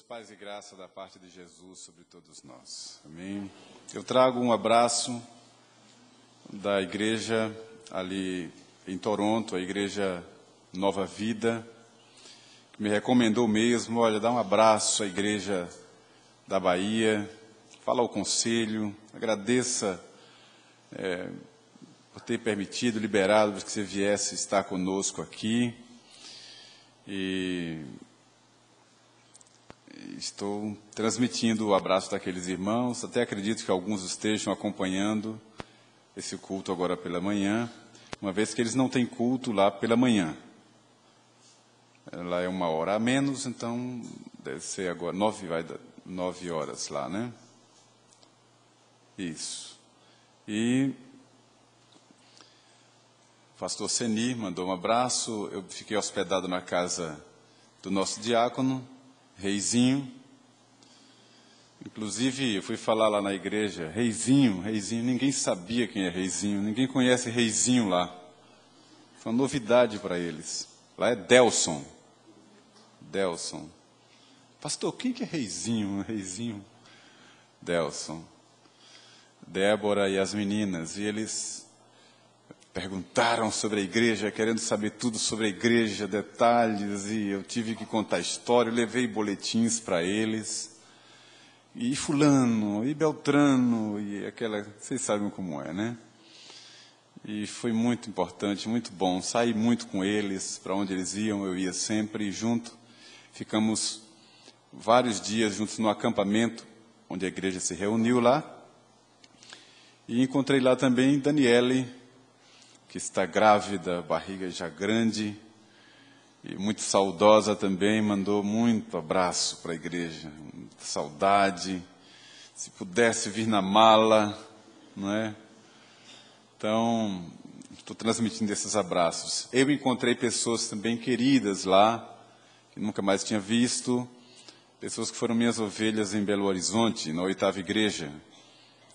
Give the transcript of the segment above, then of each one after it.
Paz e graça da parte de Jesus sobre todos nós. Amém. Eu trago um abraço da igreja ali em Toronto, a igreja Nova Vida, que me recomendou mesmo, olha, dá um abraço à igreja da Bahia, fala ao conselho, agradeça por ter permitido, liberado que você viesse estar conosco aqui. E estou transmitindo o abraço daqueles irmãos, até acredito que alguns estejam acompanhando esse culto agora pela manhã, uma vez que eles não têm culto lá pela manhã. Lá é 1 hora a menos, então deve ser agora 9 horas lá, né? Isso. E o pastor Seni mandou um abraço. Eu fiquei hospedado na casa do nosso diácono, Reizinho. Inclusive, eu fui falar lá na igreja, Reizinho, ninguém sabia quem é Reizinho, ninguém conhece Reizinho lá. Foi uma novidade para eles. Lá é Delson. Pastor, quem que é Reizinho? Delson. Débora e as meninas, e eles perguntaram sobre a igreja, querendo saber tudo sobre a igreja, detalhes, e eu tive que contar a história, eu levei boletins para eles, e fulano, e Beltrano, e aquela, vocês sabem como é, né? E foi muito importante, muito bom, saí muito com eles, para onde eles iam, eu ia sempre junto, ficamos vários dias juntos no acampamento, onde a igreja se reuniu lá, e encontrei lá também Daniele, que está grávida, barriga já grande, e muito saudosa também, mandou muito abraço para a igreja, muita saudade, se pudesse vir na mala, não é? Então, estou transmitindo esses abraços. Eu encontrei pessoas também queridas lá, que nunca mais tinha visto, pessoas que foram minhas ovelhas em Belo Horizonte, na 8ª igreja,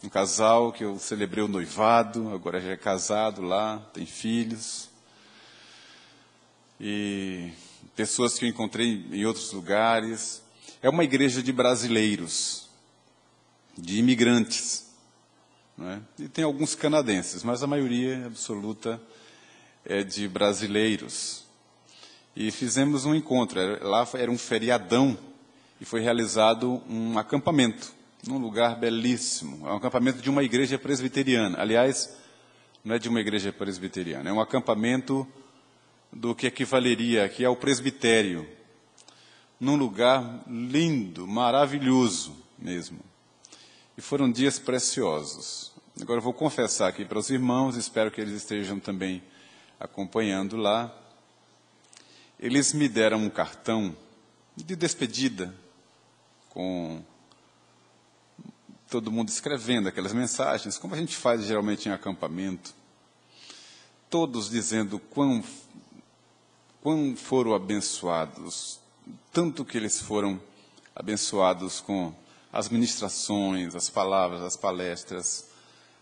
um casal que eu celebrei o noivado, agora já é casado lá, tem filhos. E pessoas que eu encontrei em outros lugares. É uma igreja de brasileiros, de imigrantes, não é? E tem alguns canadenses, mas a maioria absoluta é de brasileiros. E fizemos um encontro, lá era um feriadão, e foi realizado um acampamento, num lugar belíssimo. É um acampamento de uma igreja presbiteriana. Aliás, não é de uma igreja presbiteriana, é um acampamento do que equivaleria aqui ao presbitério, num lugar lindo, maravilhoso mesmo. E foram dias preciosos. Agora eu vou confessar aqui para os irmãos, espero que eles estejam também acompanhando lá. Eles me deram um cartão de despedida, com todo mundo escrevendo aquelas mensagens, como a gente faz geralmente em acampamento, todos dizendo quão foram abençoados, tanto que eles foram abençoados com as ministrações, as palavras, as palestras,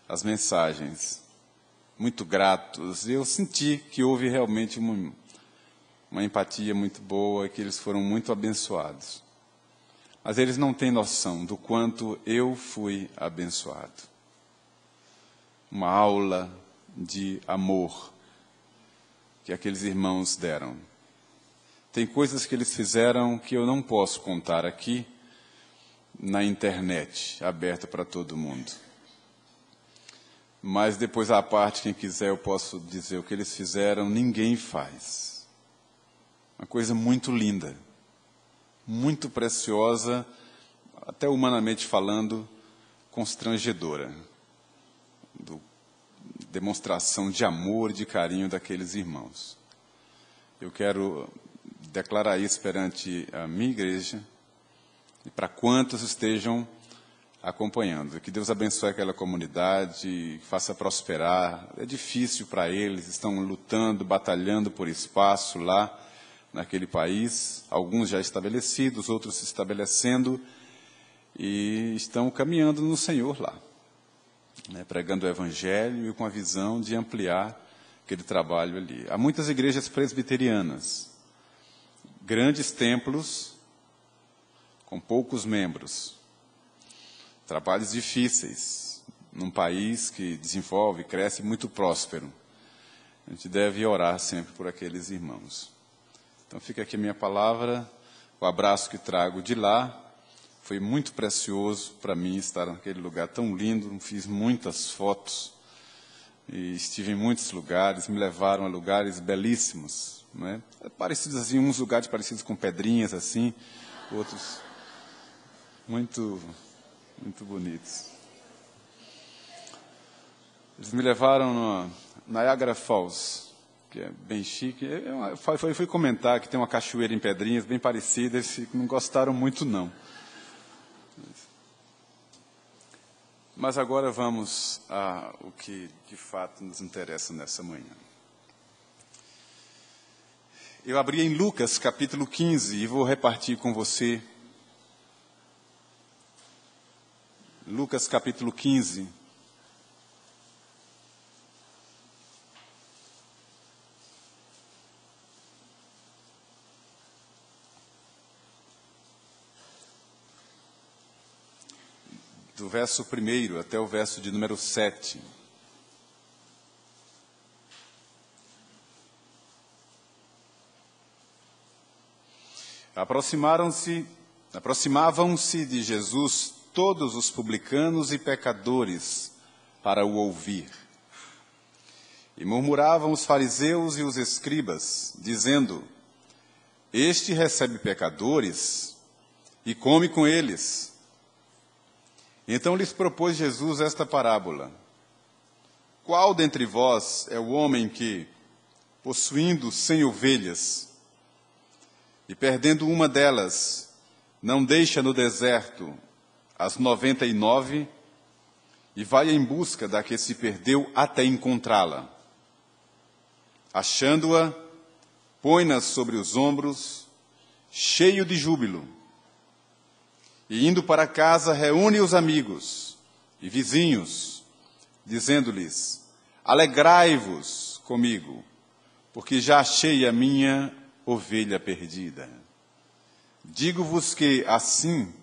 as mensagens, muito gratos. E eu senti que houve realmente uma empatia muito boa, que eles foram muito abençoados. Mas eles não têm noção do quanto eu fui abençoado. Uma aula de amor que aqueles irmãos deram. Tem coisas que eles fizeram que eu não posso contar aqui na internet, aberta para todo mundo. Mas depois, à parte, quem quiser, eu posso dizer o que eles fizeram, ninguém faz. Uma coisa muito linda. Muito preciosa, até humanamente falando, constrangedora, demonstração de amor e de carinho daqueles irmãos. Eu quero declarar isso perante a minha igreja e para quantos estejam acompanhando. Que Deus abençoe aquela comunidade, faça prosperar. É difícil para eles, estão lutando, batalhando por espaço lá, naquele país, alguns já estabelecidos, outros se estabelecendo, e estão caminhando no Senhor lá, né, pregando o Evangelho e com a visão de ampliar aquele trabalho ali. Há muitas igrejas presbiterianas, grandes templos, com poucos membros, trabalhos difíceis, num país que desenvolve, cresce muito próspero. A gente deve orar sempre por aqueles irmãos. Então fica aqui a minha palavra, o abraço que trago de lá. Foi muito precioso para mim estar naquele lugar tão lindo, fiz muitas fotos e estive em muitos lugares, me levaram a lugares belíssimos, né? Parecidos assim, uns lugares parecidos com pedrinhas assim, outros muito bonitos. Eles me levaram no Niagara Falls, que é bem chique. Eu fui comentar que tem uma cachoeira em Pedrinhas bem parecida, eles não gostaram muito não. Mas agora vamos ao que de fato nos interessa nessa manhã. Eu abri em Lucas capítulo 15 e vou repartir com você. Lucas capítulo 15. Do verso 1 até o verso de número 7. Aproximavam-se de Jesus todos os publicanos e pecadores para o ouvir. E murmuravam os fariseus e os escribas, dizendo: Este recebe pecadores e come com eles. Então lhes propôs Jesus esta parábola: Qual dentre vós é o homem que, possuindo 100 ovelhas, e perdendo uma delas, não deixa no deserto as 99 e vai em busca da que se perdeu até encontrá-la? Achando-a, põe-na sobre os ombros, cheio de júbilo. E indo para casa, reúne os amigos e vizinhos, dizendo-lhes: Alegrai-vos comigo, porque já achei a minha ovelha perdida. Digo-vos que, assim,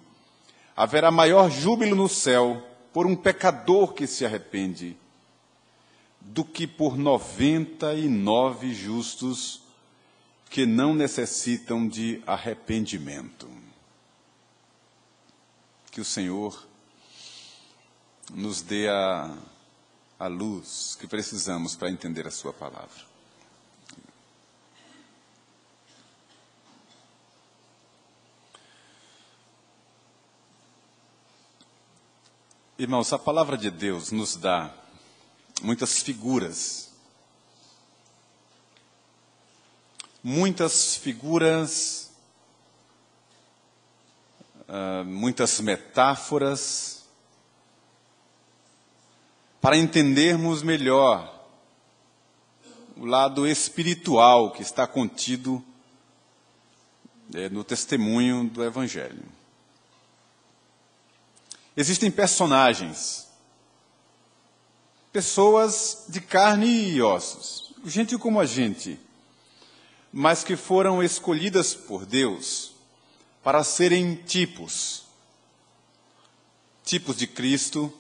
haverá maior júbilo no céu por um pecador que se arrepende, do que por 99 justos que não necessitam de arrependimento. Que o Senhor nos dê a luz que precisamos para entender a sua palavra. Irmãos, a palavra de Deus nos dá muitas figuras. Muitas metáforas, para entendermos melhor o lado espiritual que está contido no testemunho do Evangelho. Existem personagens, pessoas de carne e ossos, gente como a gente, mas que foram escolhidas por Deus para serem tipos de Cristo,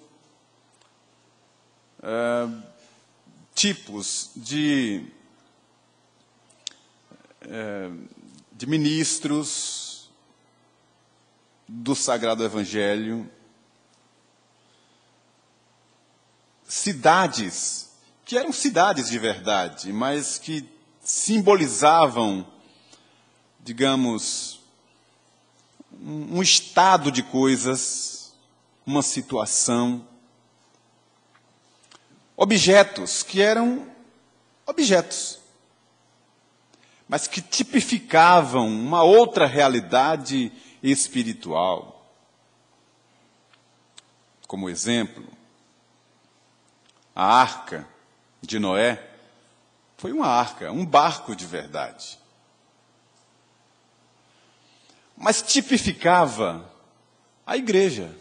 tipos de ministros do Sagrado Evangelho, cidades, que eram cidades de verdade, mas que simbolizavam, digamos, um estado de coisas, uma situação. Objetos que eram objetos, mas que tipificavam uma outra realidade espiritual. Como exemplo, a arca de Noé foi uma arca, um barco de verdade. Mas tipificava a igreja.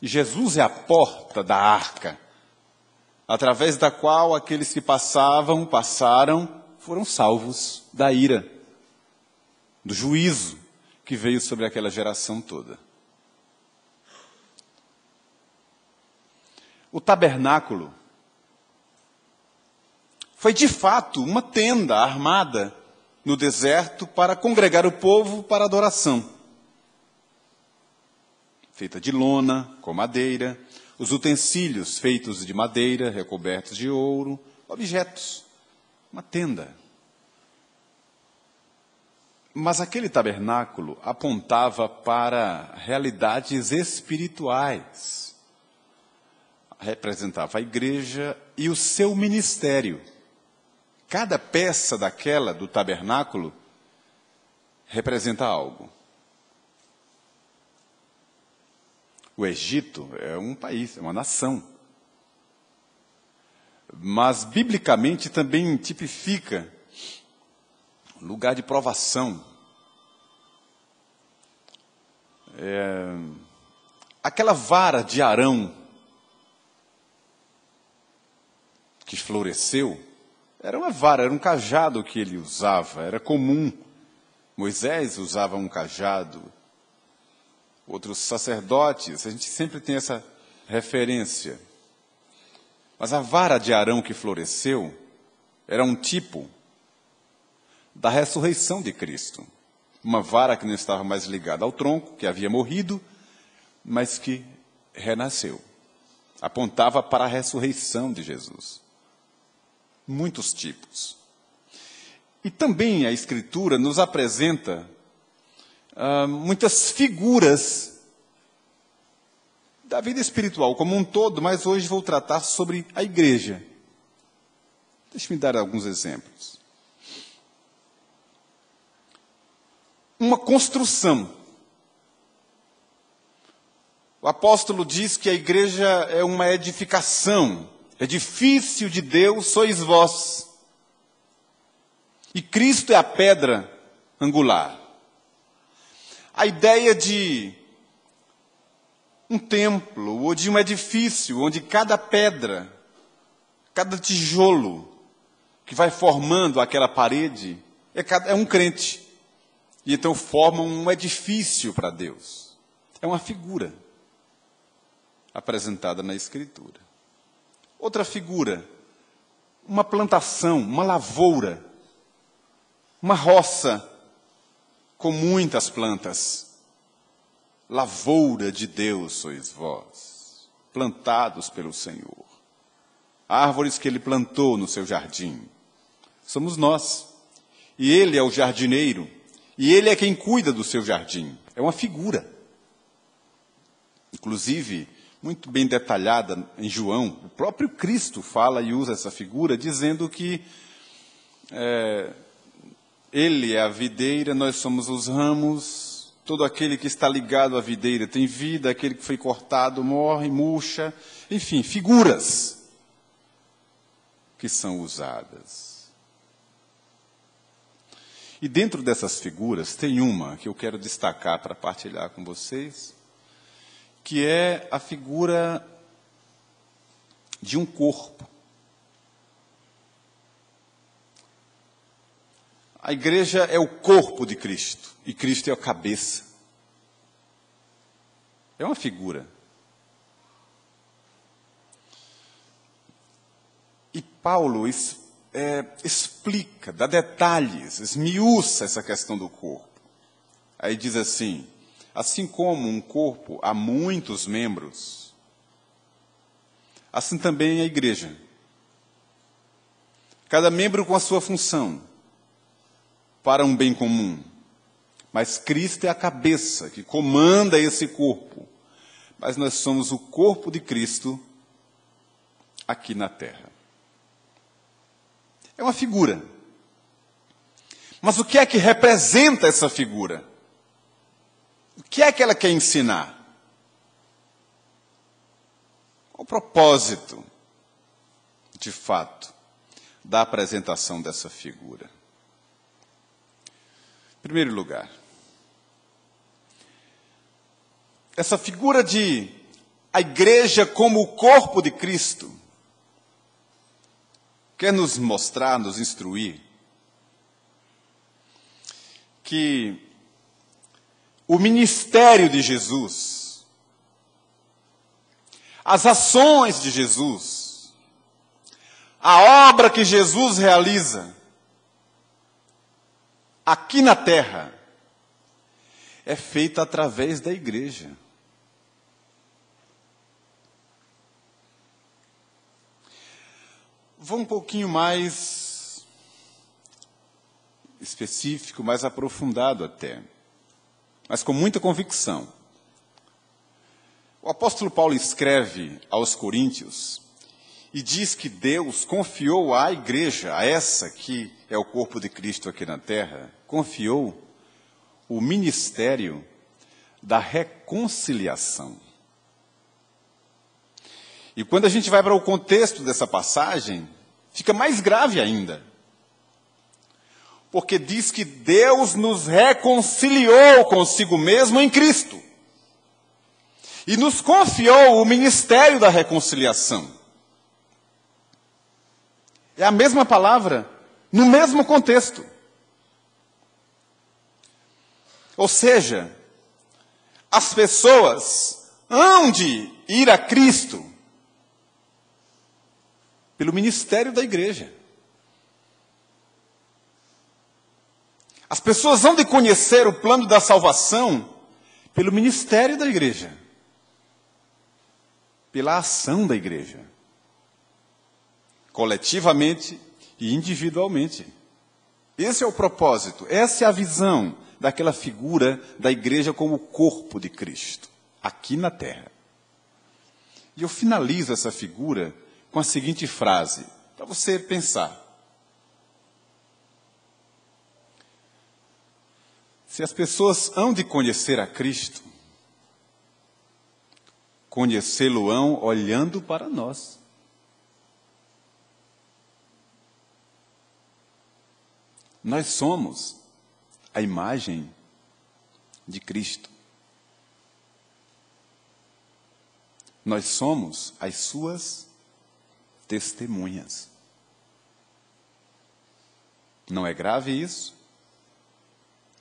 E Jesus é a porta da arca, através da qual aqueles que passaram, foram salvos da ira do juízo que veio sobre aquela geração toda. O tabernáculo foi de fato uma tenda armada no deserto para congregar o povo para adoração. Feita de lona, com madeira, os utensílios feitos de madeira, recobertos de ouro, objetos, uma tenda. Mas aquele tabernáculo apontava para realidades espirituais. Representava a igreja e o seu ministério. Cada peça daquela do tabernáculo representa algo. O Egito é um país, é uma nação. Mas, biblicamente, também tipifica lugar de provação. Aquela vara de Arão que floresceu, era uma vara, era um cajado que ele usava, era comum. Moisés usava um cajado. Outros sacerdotes, a gente sempre tem essa referência. Mas a vara de Arão que floresceu era um tipo da ressurreição de Cristo. Uma vara que não estava mais ligada ao tronco, que havia morrido, mas que renasceu. Apontava para a ressurreição de Jesus. Muitos tipos. E também a Escritura nos apresenta muitas figuras da vida espiritual como um todo, mas hoje vou tratar sobre a igreja. Deixe-me dar alguns exemplos. Uma construção. O apóstolo diz que a igreja é uma edificação. Edifício de Deus sois vós. E Cristo é a pedra angular. A ideia de um templo ou de um edifício onde cada pedra, cada tijolo que vai formando aquela parede é um crente. E então formam um edifício para Deus. É uma figura apresentada na Escritura. Outra figura, uma plantação, uma lavoura, uma roça com muitas plantas. Lavoura de Deus sois vós, plantados pelo Senhor. Árvores que Ele plantou no seu jardim. Somos nós. E Ele é o jardineiro. E Ele é quem cuida do seu jardim. É uma figura. Inclusive, muito bem detalhada em João, o próprio Cristo fala e usa essa figura, dizendo que Ele é a videira, nós somos os ramos, todo aquele que está ligado à videira tem vida, aquele que foi cortado morre, murcha, enfim, figuras que são usadas. E dentro dessas figuras tem uma que eu quero destacar para partilhar com vocês, que é a figura de um corpo. A igreja é o corpo de Cristo, e Cristo é a cabeça. É uma figura. E Paulo explica, dá detalhes, esmiuça essa questão do corpo. Aí diz assim: assim como um corpo há muitos membros, assim também a igreja. Cada membro com a sua função, para um bem comum. Mas Cristo é a cabeça que comanda esse corpo. Mas nós somos o corpo de Cristo aqui na terra. É uma figura. Mas o que é que representa essa figura? O que é que ela quer ensinar? Qual o propósito, de fato, da apresentação dessa figura? Em primeiro lugar, essa figura de a igreja como o corpo de Cristo quer nos mostrar, nos instruir, que o ministério de Jesus, as ações de Jesus, a obra que Jesus realiza aqui na terra, é feita através da igreja. Vou um pouquinho mais específico, mais aprofundado até, mas com muita convicção. O apóstolo Paulo escreve aos Coríntios e diz que Deus confiou à igreja, a essa que é o corpo de Cristo aqui na terra, confiou o ministério da reconciliação. E quando a gente vai para o contexto dessa passagem, fica mais grave ainda. Porque diz que Deus nos reconciliou consigo mesmo em Cristo. E nos confiou o ministério da reconciliação. É a mesma palavra, no mesmo contexto. Ou seja, as pessoas hão de ir a Cristo pelo ministério da igreja. As pessoas hão de conhecer o plano da salvação pelo ministério da igreja, pela ação da igreja, coletivamente e individualmente. Esse é o propósito, essa é a visão daquela figura da igreja como o corpo de Cristo, aqui na terra. E eu finalizo essa figura com a seguinte frase, para você pensar. Se as pessoas hão de conhecer a Cristo, conhecê-lo-ão olhando para nós. Nós somos a imagem de Cristo. Nós somos as suas testemunhas. Não é grave isso?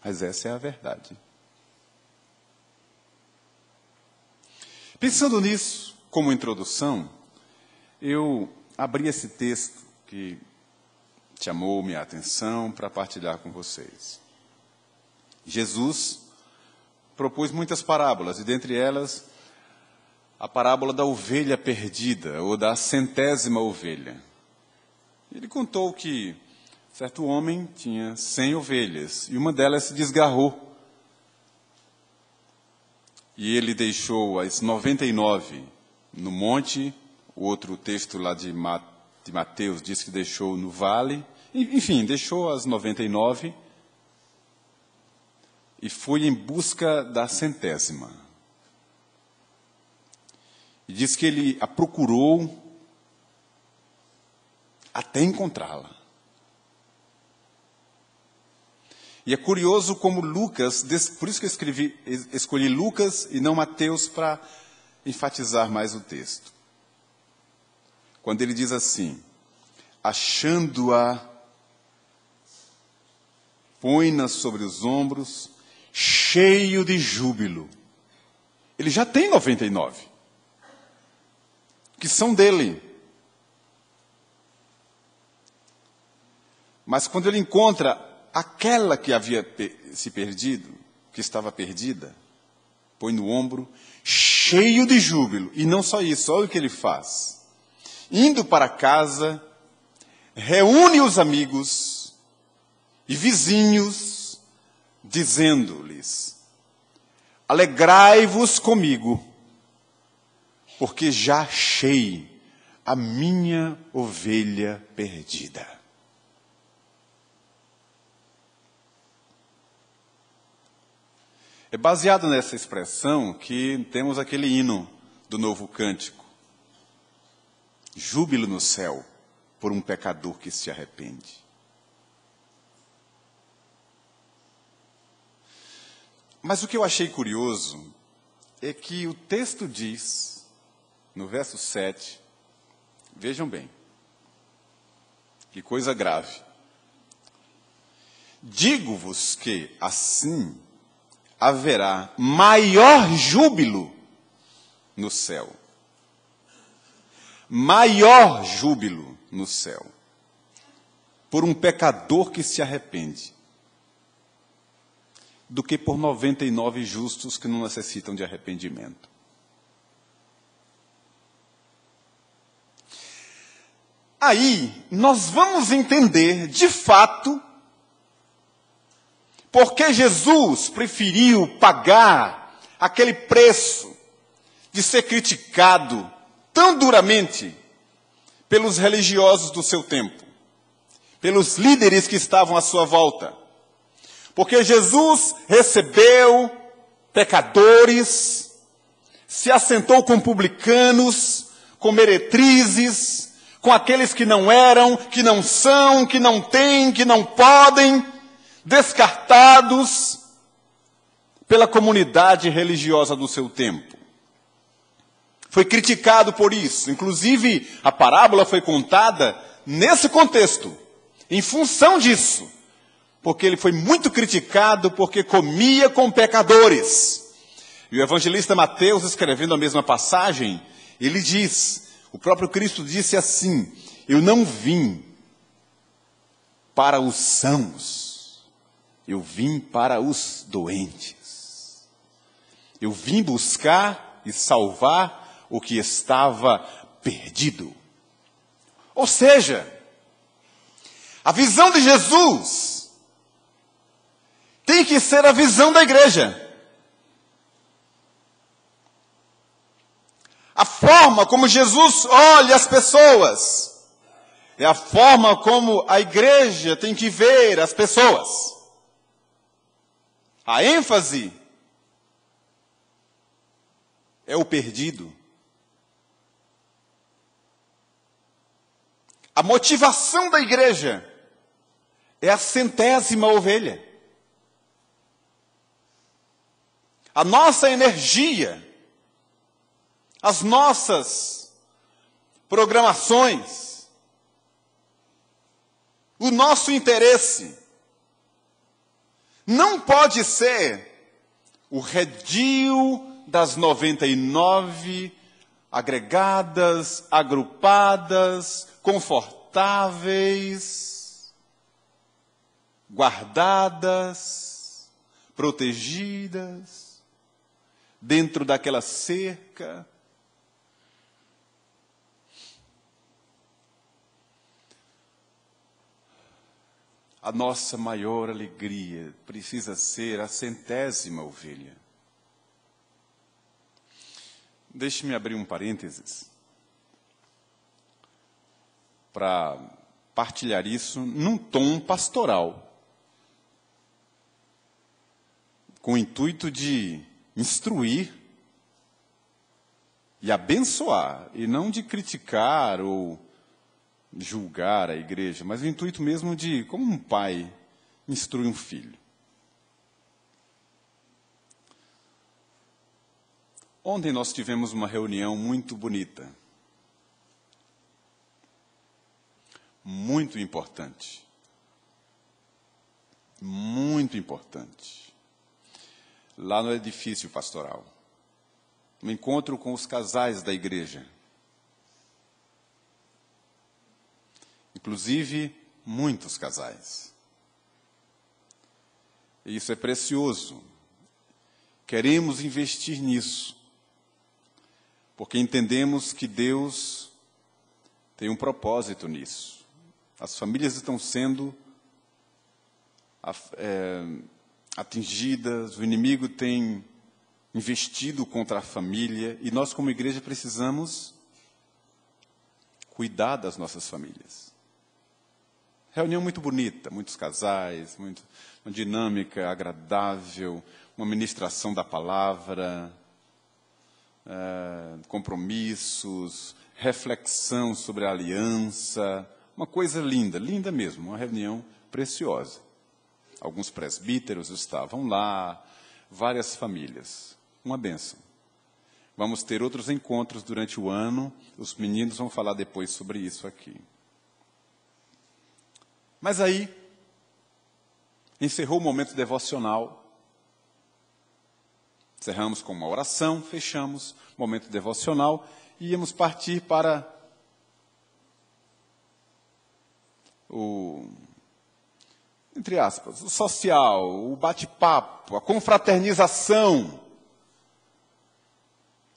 Mas essa é a verdade. Pensando nisso, como introdução, eu abri esse texto que chamou minha atenção para partilhar com vocês. Jesus propôs muitas parábolas, e dentre elas, a parábola da ovelha perdida, ou da 100ª ovelha. Ele contou que certo homem tinha 100 ovelhas, e uma delas se desgarrou. E ele deixou as 99 no monte, o outro texto lá de Mateus diz que deixou no vale, enfim, deixou as 99 e foi em busca da 100ª. E diz que ele a procurou até encontrá-la. E é curioso como Lucas, por isso que eu escolhi Lucas e não Mateus para enfatizar mais o texto. Quando ele diz assim, achando-a, põe-na sobre os ombros, cheio de júbilo. Ele já tem 99, que são dele. Mas quando ele encontra aquela que havia se perdido, que estava perdida, põe no ombro, cheio de júbilo. E não só isso, olha o que ele faz. Indo para casa, reúne os amigos e vizinhos, dizendo-lhes, alegrai-vos comigo, porque já achei a minha ovelha perdida. É baseado nessa expressão que temos aquele hino do Novo Cântico. Júbilo no céu por um pecador que se arrepende. Mas o que eu achei curioso é que o texto diz, no verso 7, vejam bem, que coisa grave. Digo-vos que, assim, haverá maior júbilo no céu. Maior júbilo no céu. Por um pecador que se arrepende. Do que por 99 justos que não necessitam de arrependimento. Aí, nós vamos entender, de fato, porque Jesus preferiu pagar aquele preço de ser criticado tão duramente pelos religiosos do seu tempo, pelos líderes que estavam à sua volta. Porque Jesus recebeu pecadores, se assentou com publicanos, com meretrizes, com aqueles que não eram, que não são, que não têm, que não podem, descartados pela comunidade religiosa do seu tempo. Foi criticado por isso. Inclusive, a parábola foi contada nesse contexto, em função disso. Porque ele foi muito criticado porque comia com pecadores. E o evangelista Mateus, escrevendo a mesma passagem, ele diz, o próprio Cristo disse assim, eu não vim para os sãos, eu vim para os doentes. Eu vim buscar e salvar o que estava perdido. Ou seja, a visão de Jesus tem que ser a visão da igreja. A forma como Jesus olha as pessoas é a forma como a igreja tem que ver as pessoas. A ênfase é o perdido. A motivação da igreja é a 100ª ovelha. A nossa energia, as nossas programações, o nosso interesse, não pode ser o redil das 99 agregadas, agrupadas, confortáveis, guardadas, protegidas, dentro daquela cerca. A nossa maior alegria precisa ser a 100ª ovelha. Deixe-me abrir um parênteses para partilhar isso num tom pastoral, com o intuito de instruir e abençoar, e não de criticar ou julgar a igreja, mas o intuito mesmo de, como um pai instrui um filho. Ontem nós tivemos uma reunião muito bonita, muito importante, lá no edifício pastoral, um encontro com os casais da igreja. Inclusive, muitos casais. E isso é precioso. Queremos investir nisso, porque entendemos que Deus tem um propósito nisso. As famílias estão sendo atingidas, o inimigo tem investido contra a família, e nós, como igreja, precisamos cuidar das nossas famílias. Reunião muito bonita, muitos casais, uma dinâmica agradável, uma ministração da palavra, compromissos, reflexão sobre a aliança, uma coisa linda, linda mesmo, uma reunião preciosa. Alguns presbíteros estavam lá, várias famílias, uma bênção. Vamos ter outros encontros durante o ano, os meninos vão falar depois sobre isso aqui. Mas aí, encerrou o momento devocional. Encerramos com uma oração, fechamos o momento devocional e íamos partir para entre aspas, o social, o bate-papo, a confraternização.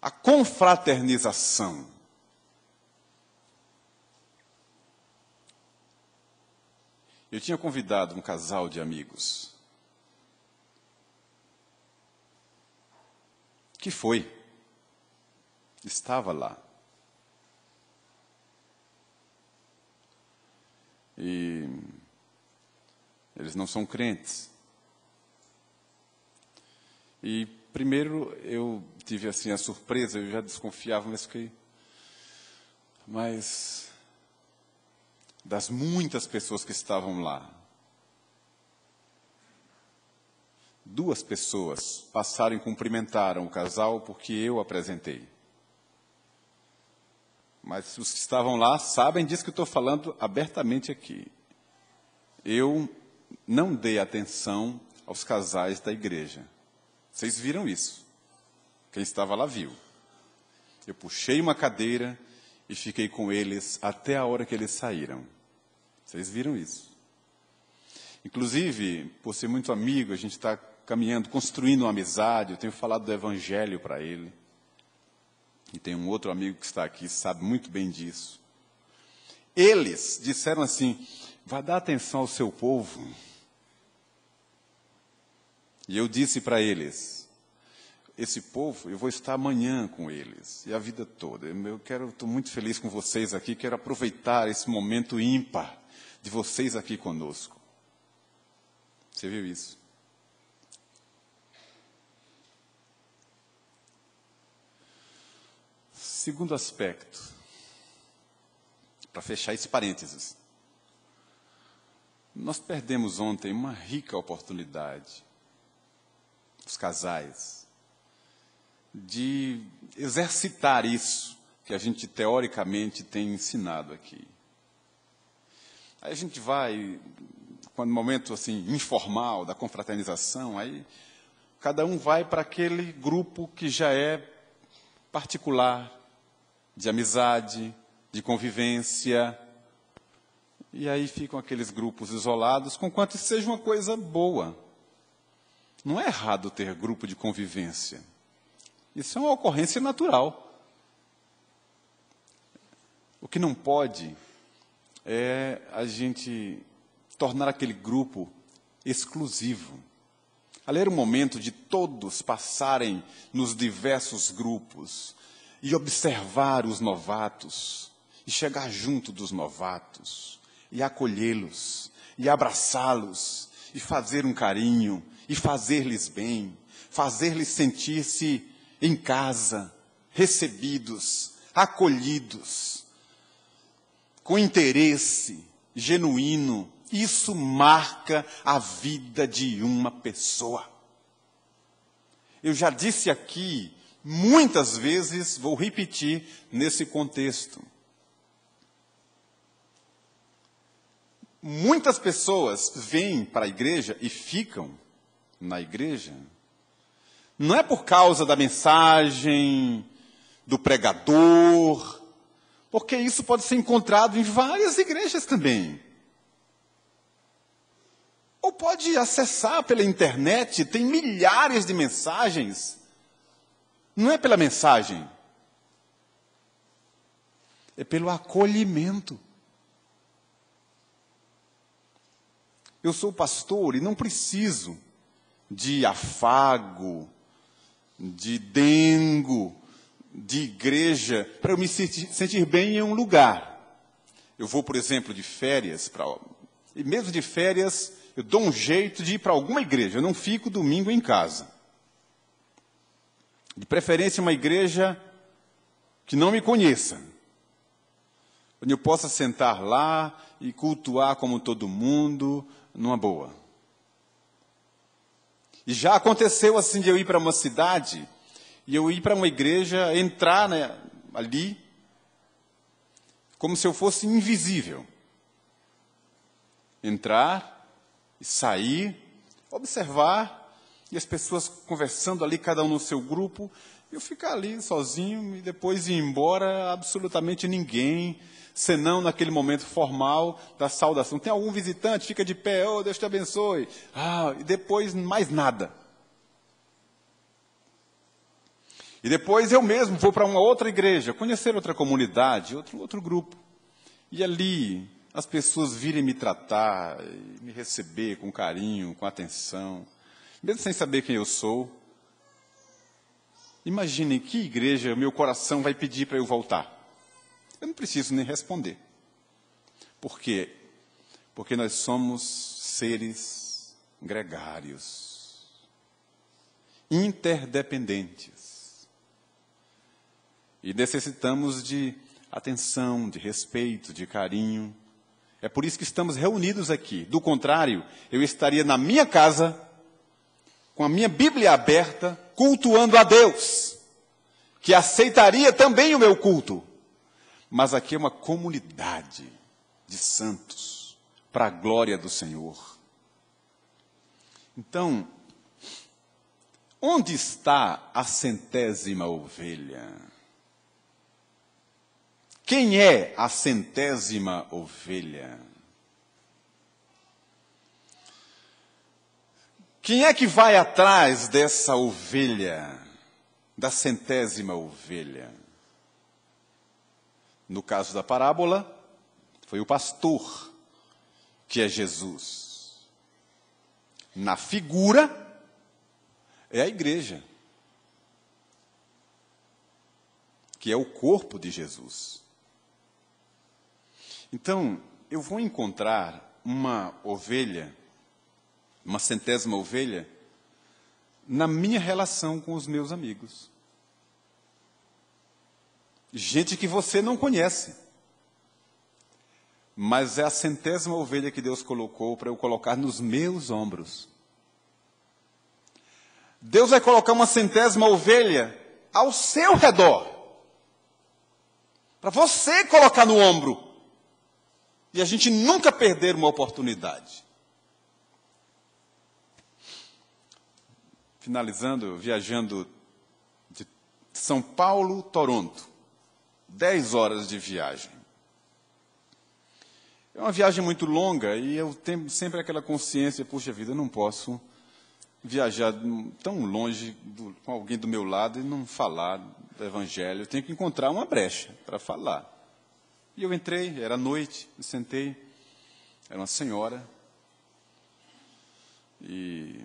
A confraternização. Eu tinha convidado um casal de amigos. Que foi? Estava lá. E eles não são crentes. E primeiro eu tive assim a surpresa, eu já desconfiava, mas das muitas pessoas que estavam lá, 2 pessoas passaram e cumprimentaram o casal porque eu apresentei. Mas os que estavam lá sabem disso que eu estou falando abertamente aqui. Eu não dei atenção aos casais da igreja. Vocês viram isso. Quem estava lá viu. Eu puxei uma cadeira e fiquei com eles até a hora que eles saíram. Vocês viram isso. Inclusive, por ser muito amigo, a gente está caminhando, construindo uma amizade. Eu tenho falado do Evangelho para ele. E tem um outro amigo que está aqui, sabe muito bem disso. Eles disseram assim, vai dar atenção ao seu povo. E eu disse para eles, esse povo, eu vou estar amanhã com eles, e a vida toda. Estou muito feliz com vocês aqui, quero aproveitar esse momento ímpar de vocês aqui conosco. Você viu isso? Segundo aspecto, para fechar esse parênteses. Nós perdemos ontem uma rica oportunidade, os casais, de exercitar isso que a gente teoricamente tem ensinado aqui. Aí a gente vai, quando no momento assim informal da confraternização, aí cada um vai para aquele grupo que já é particular, de amizade, de convivência. E aí ficam aqueles grupos isolados, conquanto isso seja uma coisa boa. Não é errado ter grupo de convivência. Isso é uma ocorrência natural. O que não pode é a gente tornar aquele grupo exclusivo. Ali era o momento de todos passarem nos diversos grupos e observar os novatos, e chegar junto dos novatos, e acolhê-los, e abraçá-los, e fazer um carinho, e fazer-lhes bem, fazer-lhes sentir-se em casa, recebidos, acolhidos, com interesse genuíno. Isso marca a vida de uma pessoa. Eu já disse aqui, muitas vezes, vou repetir nesse contexto. Muitas pessoas vêm para a igreja e ficam na igreja. Não é por causa da mensagem, do pregador, porque isso pode ser encontrado em várias igrejas também. Ou pode acessar pela internet, tem milhares de mensagens. Não é pela mensagem, é pelo acolhimento. Eu sou pastor e não preciso de afago, de dengo, de igreja, para eu me sentir bem em um lugar. Eu vou, por exemplo, de férias, e mesmo de férias, eu dou um jeito de ir para alguma igreja, eu não fico domingo em casa. De preferência uma igreja que não me conheça, onde eu possa sentar lá e cultuar como todo mundo, numa boa. E já aconteceu assim de eu ir para uma cidade, e eu ir para uma igreja, entrar ali, como se eu fosse invisível. Entrar e sair observar, e as pessoas conversando ali, cada um no seu grupo, eu ficar ali sozinho e depois ir embora, absolutamente ninguém, senão naquele momento formal da saudação. Tem algum visitante, fica de pé, oh, Deus te abençoe. E depois mais nada. E depois eu mesmo vou para uma outra igreja, conhecer outra comunidade, outro grupo. E ali as pessoas virem me tratar, me receber com carinho, com atenção, mesmo sem saber quem eu sou. Imaginem que igreja meu coração vai pedir para eu voltar. Eu não preciso nem responder. Por quê? Porque nós somos seres gregários, interdependentes. E necessitamos de atenção, de respeito, de carinho. É por isso que estamos reunidos aqui. Do contrário, eu estaria na minha casa, com a minha Bíblia aberta, cultuando a Deus, que aceitaria também o meu culto. Mas aqui é uma comunidade de santos, para a glória do Senhor. Então, onde está a 100ª ovelha? Quem é a 100ª ovelha? Quem é que vai atrás dessa ovelha, da 100ª ovelha? No caso da parábola, foi o pastor, que é Jesus. Na figura, é a igreja, que é o corpo de Jesus. Então, eu vou encontrar uma ovelha, uma 100ª ovelha, na minha relação com os meus amigos. Gente que você não conhece. Mas é a 100ª ovelha que Deus colocou para eu colocar nos meus ombros. Deus vai colocar uma 100ª ovelha ao seu redor. Para você colocar no ombro. E a gente nunca perder uma oportunidade. Finalizando, viajando de São Paulo, Toronto. 10 horas de viagem. É uma viagem muito longa e eu tenho sempre aquela consciência, puxa vida, eu não posso viajar tão longe com alguém do meu lado e não falar do Evangelho. Eu tenho que encontrar uma brecha para falar. E eu entrei, era noite, me sentei, era uma senhora, e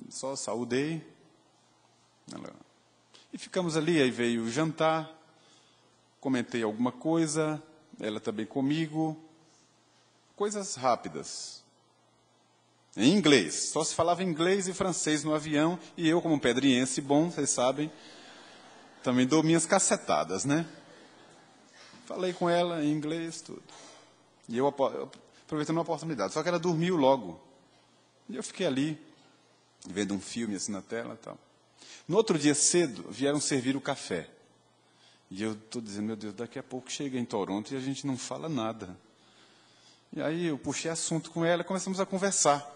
só saudei. E ficamos ali, aí veio o jantar, comentei alguma coisa, ela também comigo, coisas rápidas. Em inglês, só se falava inglês e francês no avião, e eu, como pedriense bom, vocês sabem, também dou minhas cacetadas, né? Falei com ela em inglês, tudo. E eu aproveitando a oportunidade, só que ela dormiu logo. E eu fiquei ali, vendo um filme assim na tela e tal. No outro dia cedo, vieram servir o café. E eu estou dizendo, meu Deus, daqui a pouco chega em Toronto e a gente não fala nada. E aí eu puxei assunto com ela e começamos a conversar.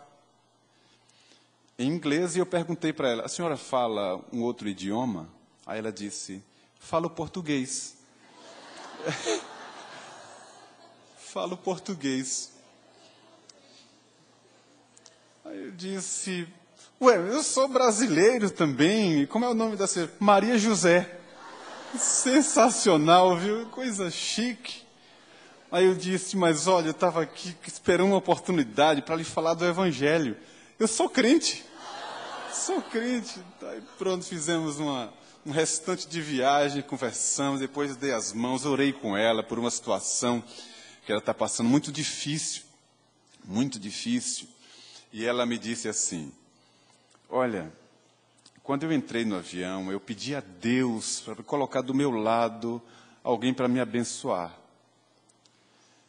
Em inglês, e eu perguntei para ela, a senhora fala um outro idioma? Aí ela disse, falo português. Falo português. Aí eu disse, eu sou brasileiro também. Como é o nome da senhora? Maria José. Sensacional, viu? Coisa chique. Aí eu disse, mas olha, eu estava aqui esperando uma oportunidade para lhe falar do Evangelho. Eu sou crente. Sou crente. Aí pronto, fizemos um restante de viagem, conversamos, depois dei as mãos, orei com ela por uma situação que ela está passando muito difícil. Muito difícil. E ela me disse assim, olha, quando eu entrei no avião, eu pedi a Deus para colocar do meu lado alguém para me abençoar.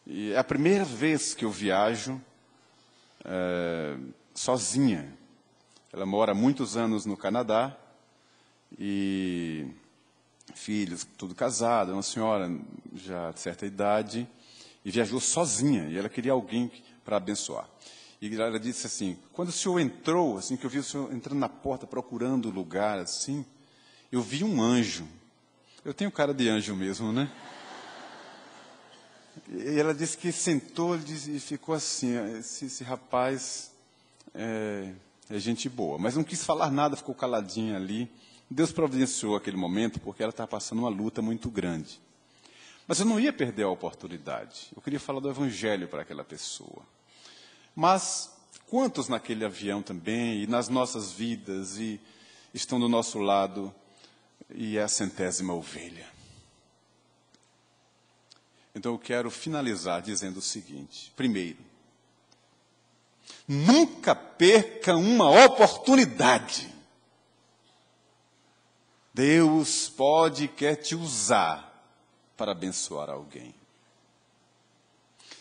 E é a primeira vez que eu viajo sozinha. Ela mora há muitos anos no Canadá, e filhos, tudo casado, uma senhora já de certa idade, e viajou sozinha, e ela queria alguém para abençoar. E ela disse assim, quando o senhor entrou, assim, que eu vi o senhor entrando na porta, procurando o lugar, assim, eu vi um anjo. Eu tenho cara de anjo mesmo, né? E ela disse que sentou e ficou assim, esse rapaz é gente boa. Mas não quis falar nada, ficou caladinha ali. Deus providenciou aquele momento porque ela estava passando uma luta muito grande. Mas eu não ia perder a oportunidade. Eu queria falar do Evangelho para aquela pessoa. Mas quantos naquele avião também, e nas nossas vidas, e estão do nosso lado, e é a 100ª ovelha? Então eu quero finalizar dizendo o seguinte. Primeiro, nunca perca uma oportunidade. Deus pode e quer te usar para abençoar alguém.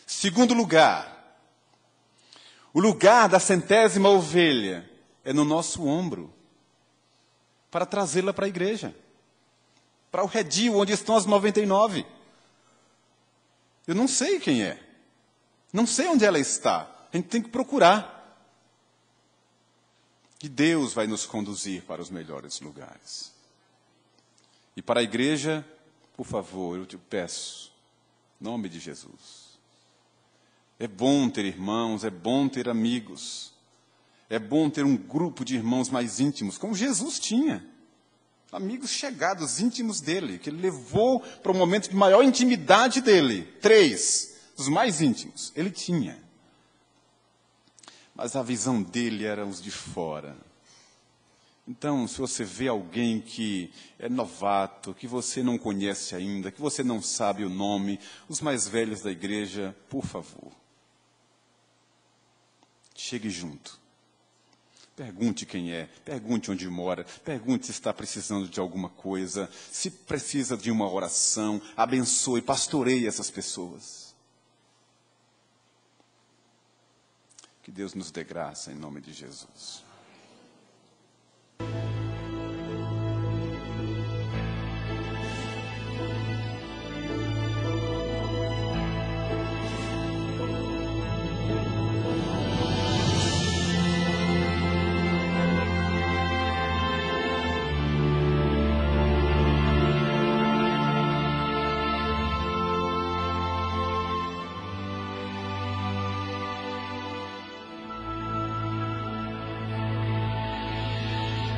Segundo lugar, o lugar da 100ª ovelha é no nosso ombro, para trazê-la para a igreja, para o redil, onde estão as 99. Eu não sei quem é, não sei onde ela está, a gente tem que procurar. E Deus vai nos conduzir para os melhores lugares. E para a igreja, por favor, eu te peço, em nome de Jesus. É bom ter irmãos, é bom ter amigos, é bom ter um grupo de irmãos mais íntimos, como Jesus tinha. Amigos chegados, íntimos dele, que ele levou para o momento de maior intimidade dele. 3, os mais íntimos, ele tinha. Mas a visão dele era os de fora. Então, se você vê alguém que é novato, que você não conhece ainda, que você não sabe o nome, os mais velhos da igreja, por favor, chegue junto. Pergunte quem é, pergunte onde mora, pergunte se está precisando de alguma coisa, se precisa de uma oração, abençoe, pastoreie essas pessoas. Que Deus nos dê graça em nome de Jesus.